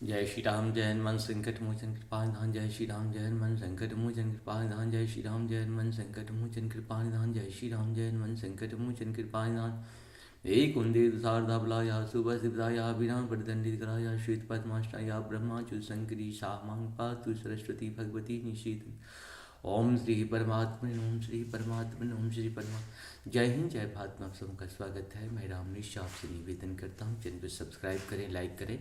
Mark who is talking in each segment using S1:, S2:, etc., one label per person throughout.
S1: जय श्री राम जय हनुमान संकट मोचन कृपा निधान। जय श्री राम जय हनुमान संकट मोचन कृपा निधान। जय श्री राम जय हनुमान संकट मोचन कृपा निधान। जय श्री राम जय हनुमान संकट मोचन कृपा निधान। एक कुंदे शारदा बलाया सुबह शिवदाया विराम प्रतिदंडित कराया श्वेत पद्माश्रया ब्रह्माचु शंकरी शाहमांग पातु सरस्वती भगवती निषेध। ओम श्री परमात्मने ओम श्री परमात्मने ओम श्री परमात्मा। जय हिंद जय भारत में आप सबका स्वागत है। मैं राम निश्चय आपसे निवेदन करता हूँ, चैनल को सब्सक्राइब करें, लाइक करें,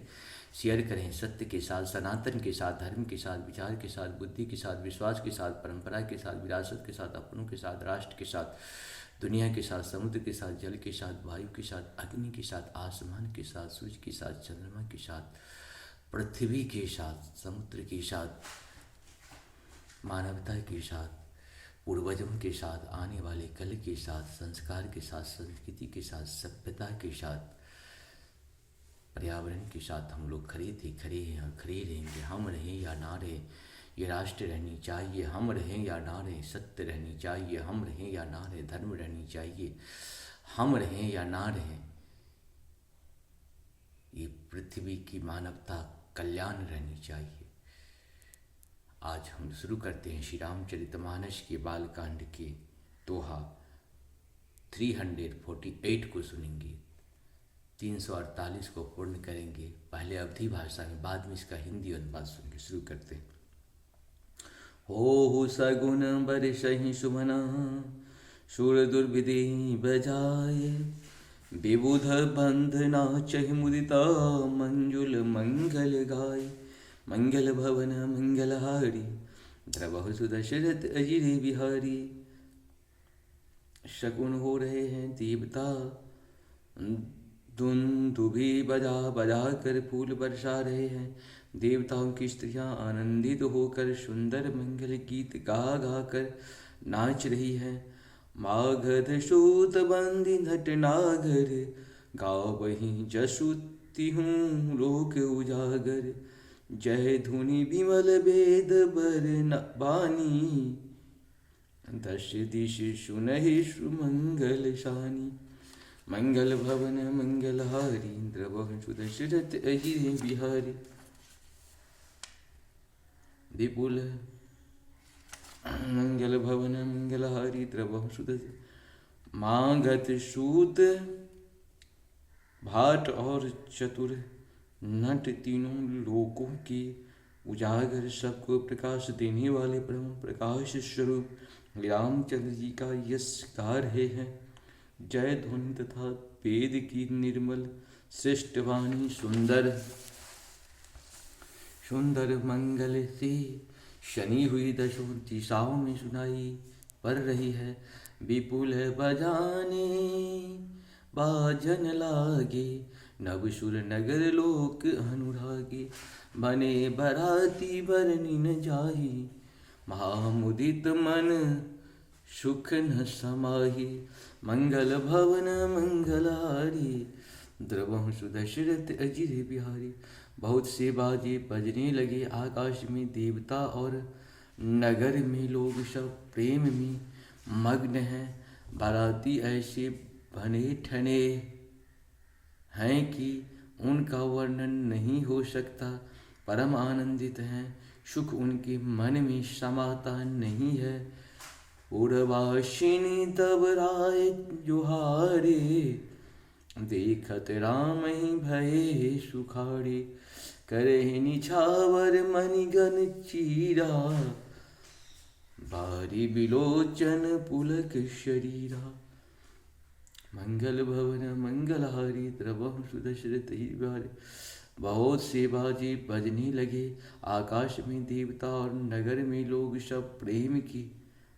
S1: शेयर करें। सत्य के साथ, सनातन के साथ, धर्म के साथ, विचार के साथ, बुद्धि के साथ, विश्वास के साथ, परंपरा के साथ, विरासत के साथ, अपनों के साथ, राष्ट्र के साथ, दुनिया के साथ, समुद्र के साथ, जल के साथ, वायु के साथ, अग्नि के साथ, आसमान के साथ, सूर्य के साथ, चंद्रमा के साथ, पृथ्वी के साथ, समुद्र के साथ, मानवता के साथ, पूर्वजों के साथ, आने वाले कल के साथ, संस्कार के साथ, संस्कृति के साथ, सभ्यता के साथ, पर्यावरण के साथ हम लोग खड़े थे, खड़े हैं और खड़े रहेंगे। हम रहें या ना रहें, ये राष्ट्र रहनी चाहिए। हम रहें या ना रहें, सत्य रहनी चाहिए। हम रहें या ना रहें, धर्म रहनी चाहिए। हम रहें या ना रहें, ये पृथ्वी की मानवता कल्याण रहनी चाहिए। आज हम शुरू करते हैं श्री रामचरितमानस के बालकांड के दोहा 348 को सुनेंगे, 348 को पूर्ण करेंगे। पहले अवधी भाषा में, बाद में इसका हिंदी अनुवाद सुनेंगे। शुरू करते हैं। हो सगुन बरसहि सुमना, शूर दुर्विधि बजाए, विबुध बंध नाचहि मुदिता, मंजुल मंगल गाय। मंगल भवन मंगलहारी, द्रवहु सुदशरथ अजिर बिहारी। शकुन हो रहे हैं देवता, दुंदुभि बजा बजा कर फूल बरसा रहे हैं। देवताओं की स्त्रियां आनंदित होकर सुंदर मंगल गीत गा गा कर नाच रही हैं। मागध सूत बंदी नट नागर, गाओ वही जसु तिहूँ लोक उजागर। जय धुनि विमल वेद बर बानी, दश दिश सुनहि सुमंगल शानी। मंगल भवन मंगलहारी, द्रवहु सुदशरथ अजिर बिहारी। विपुल मंगल भवन मंगलहारी, द्रवहु सुदशरथ। मागध सूत भाट और चतुर नट, तीनों लोकों के उजागर, सबको प्रकाश देने वाले ब्रह्म प्रकाश स्वरूप रामचंद्र जी का यश गा रहे हैं। जय ध्वनि तथा वेद की निर्मल श्रेष्ठ वाणी सुंदर सुंदर मंगल से शनि हुई दशों दिशाओं में सुनाई पड़ रही है। विपुल बजाने बाजन लागे, नवसुर नगर लोक अनुरागे। बने बराती बरनी न जाही, महामुदित मन सुख न समाही। मंगल भवन मंगलहारी, द्रवहु सुदशरथ अजिर बिहारी। बहुत से बाजे बजने लगे आकाश में, देवता और नगर में लोग सब प्रेम में मग्न हैं। बाराती ऐसे बने ठने हैं कि उनका वर्णन नहीं हो सकता। परम आनंदित हैं, सुख उनके मन में समाता नहीं है। उर्वाशिनी तब राय जुहारे, देखत राम ही भये सुखारे। करे निछावर मणिगन चीरा, बारी बिलोचन पुलक शरीरा। मंगल भवन मंगलहारी, द्रवहु सुदशरथ बिहारी। बहुत से बाजे बजने लगे आकाश में, देवता और नगर में लोग सब प्रेम की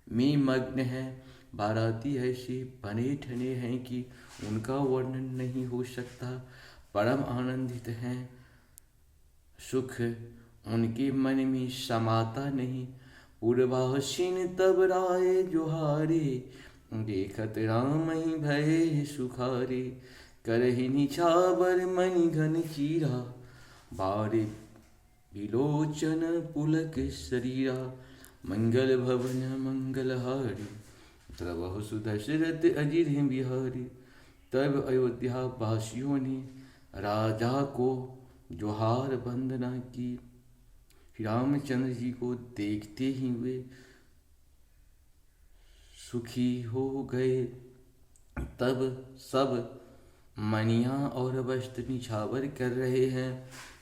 S1: में मग्न हैं। बाराती ऐसे बने ठने हैं कि उनका वर्णन नहीं हो सकता। परम आनंदित हैं, सुख उनके मन में समाता नहीं। उर्वासीन तब राय जोहारे, देखत राम ही भये सुखारे। करहि निछावर मणिगन चीरा, बारे विलोचन पुलक शरीरा। मंगल भवन मंगलहारी, द्रवहु सुदशरथ अजिर बिहारी। तब अयोध्या वासियों ने राजा को जोहार वंदना की। श्री रामचंद्र जी को देखते ही वे सुखी हो गए। तब सब मणियाँ और वस्त्र निछावर कर रहे हैं।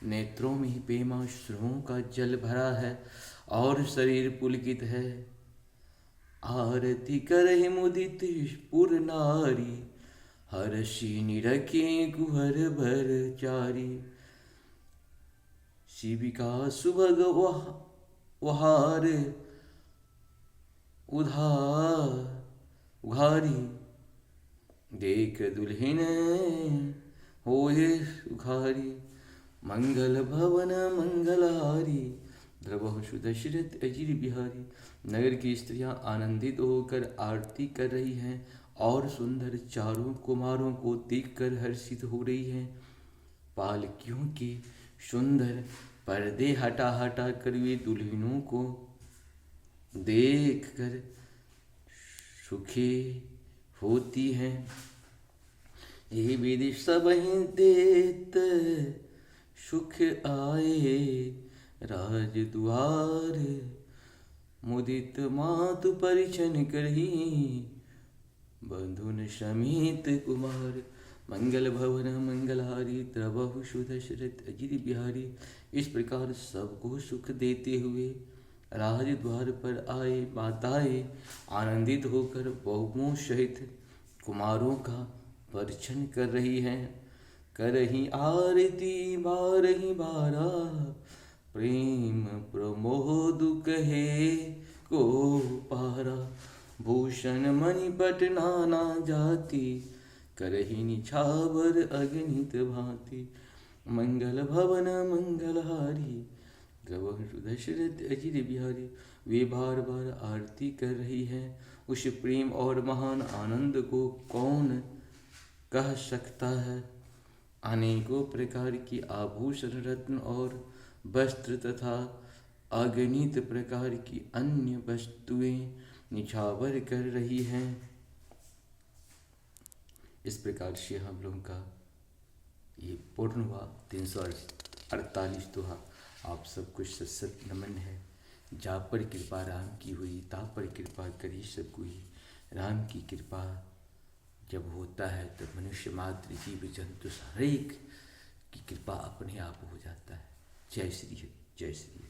S1: नेत्रों में प्रेमाश्रुओं का जल भरा है और शरीर पुलकित है। आरती करहि मुदित पुर नारी, हर्षि निरखे गुहर भर चारी। शिविका सुभग उहार उघारी, देख दुल्हिन होए सुखारी। मंगल भवन मंगलहारी, द्रवहु सुदशरथ अजिर बिहारी। नगर की स्त्रियां आनंदित होकर आरती कर रही हैं और सुंदर चारों कुमारों को देखकर हर्षित हो रही हैं। पालकियों के सुंदर पर्दे हटा हटा कर वे दुल्हनों को देख कर सुखी होती हैं। ये विधि सब ही देत सुख आए, राजद्वार मुदित मातु परिछन करही, बंधुन समेत कुमार। मंगल भवन मंगलहारी, द्रवहु सुदशरथ अजिर बिहारी। इस प्रकार सबको सुख देते हुए राजद्वार पर आए माताएं आनंदित होकर बहुओं सहित कुमारों का परिछन कर रही हैं। करही आरती बारही बारा, प्रेम प्रमोद कहे को पारा। भूषण मणिपट नाना जाति, करही निछावर अगणित भांति। मंगल भवन मंगलहारी, द्रवहु सुदशरथ अजिर बिहारी। वे बार बार आरती कर रही हैं। उस प्रेम और महान आनंद को कौन कह सकता है। अनेकों प्रकार की आभूषण रत्न और वस्त्र तथा अगणित प्रकार की अन्य वस्तुएं निछावर कर रही हैं। इस प्रकार से हम लोगों का ये पूर्ण हुआ 348 दोहा। आप सबको सत नमन है। जा पर कृपा राम की हुई, ता पर कृपा करी सब कोई। राम की कृपा जब होता है तब मनुष्य मात्र जीव जंतु हर एक की कृपा अपने आप हो जाता है। जय श्री